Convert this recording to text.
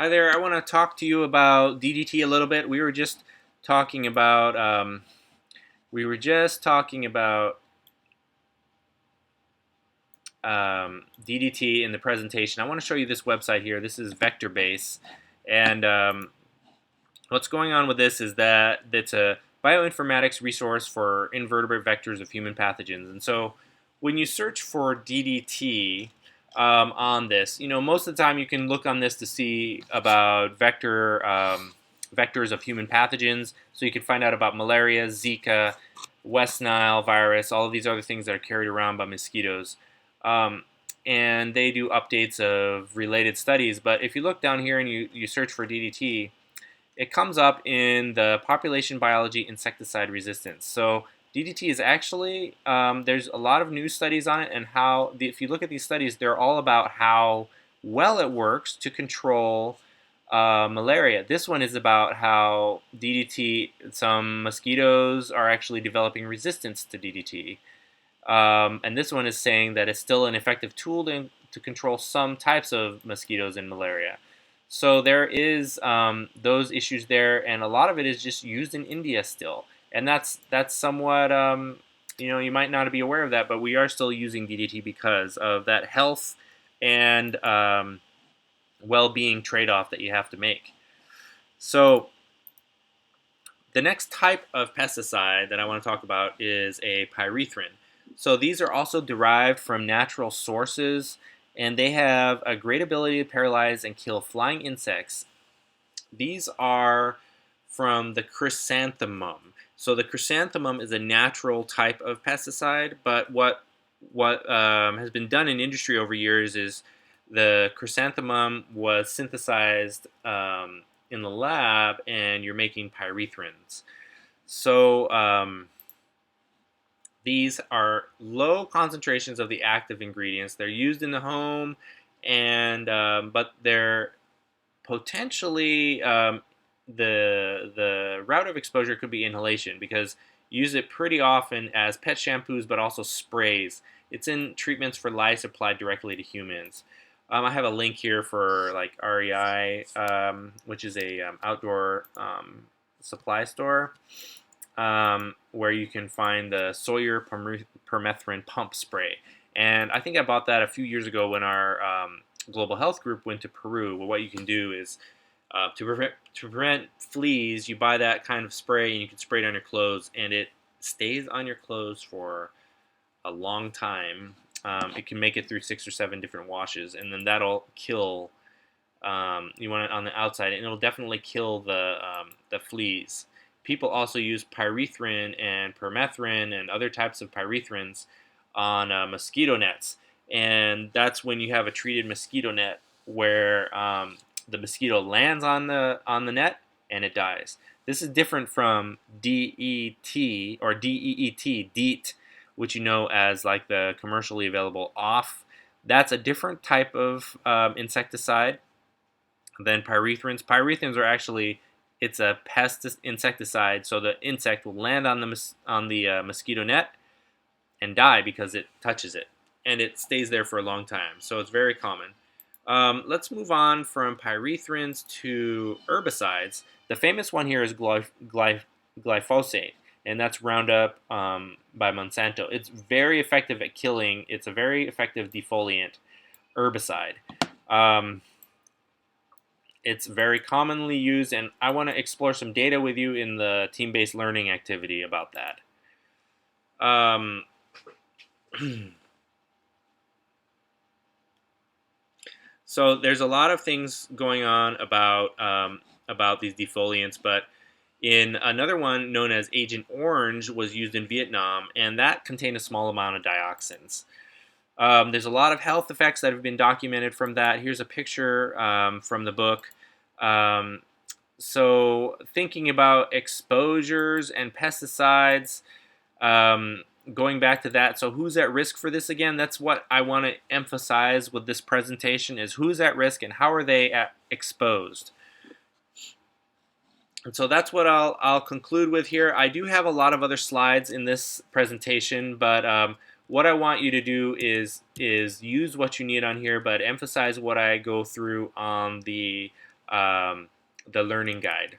Hi there. I want to talk to you about DDT a little bit. We were just talking about DDT in the presentation. I want to show you this website here. This is VectorBase, and what's going on with this is that it's a bioinformatics resource for invertebrate vectors of human pathogens. And so, when you search for DDT on this, most of the time you can look on this to see about vectors of human pathogens. So you can find out about malaria, Zika, West Nile virus, all of these other things that are carried around by mosquitoes. Um, and they do updates of related studies. But if you look down here and you search for DDT, it comes up in the population biology insecticide resistance. So DDT is actually, there's a lot of new studies on it, and if you look at these studies, they're all about how well it works to control malaria. This one is about how DDT, some mosquitoes are actually developing resistance to DDT. And this one is saying that it's still an effective tool to control some types of mosquitoes and malaria. So there is those issues there, and a lot of it is just used in India still, and that's somewhat you might not be aware of that, but we are still using DDT because of that health and well-being trade-off that you have to make. So the next type of pesticide that I want to talk about is a pyrethrin. So these are also derived from natural sources, and they have a great ability to paralyze and kill flying insects. These are from the chrysanthemum. So the chrysanthemum is a natural type of pesticide, but what has been done in industry over years is the chrysanthemum was synthesized in the lab, and you're making pyrethrins. So these are low concentrations of the active ingredients. They're used in the home, and but they're potentially the route of exposure could be inhalation, because you use it pretty often as pet shampoos, but also sprays. It's in treatments for lice applied directly to humans. I have a link here for like REI, which is a outdoor supply store, where you can find the Sawyer permethrin pump spray. And I think I bought that a few years ago when our global health group went to Peru. Well, what you can do is to prevent fleas, you buy that kind of spray and you can spray it on your clothes, and it stays on your clothes for a long time. It can make it through 6 or 7 different washes, and then that'll kill. You want it on the outside, and it'll definitely kill the fleas. People also use pyrethrin and permethrin and other types of pyrethrins on mosquito nets, and that's when you have a treated mosquito net where the mosquito lands on the net and it dies. This is different from DET or DEET, which you know as like the commercially available off. That's a different type of insecticide than pyrethrins. Pyrethrins are actually, it's a pest insecticide, so the insect will land on the mosquito net and die because it touches it, and it stays there for a long time. So it's very common. Let's move on from pyrethrins to herbicides. The famous one here is glyphosate, and that's Roundup by Monsanto. It's very effective at killing. It's a very effective defoliant herbicide. It's very commonly used, and I want to explore some data with you in the team-based learning activity about that. So there's a lot of things going on about these defoliants, but in another one known as Agent Orange was used in Vietnam, and that contained a small amount of dioxins. There's a lot of health effects that have been documented from that. Here's a picture from the book. So thinking about exposures and pesticides, going back to that, so who's at risk for this again? That's what I want to emphasize with this presentation, is who's at risk and how are they exposed. And so that's what I'll conclude with here. I do have a lot of other slides in this presentation, but what I want you to do is use what you need on here, but emphasize what I go through on the um, the learning guide.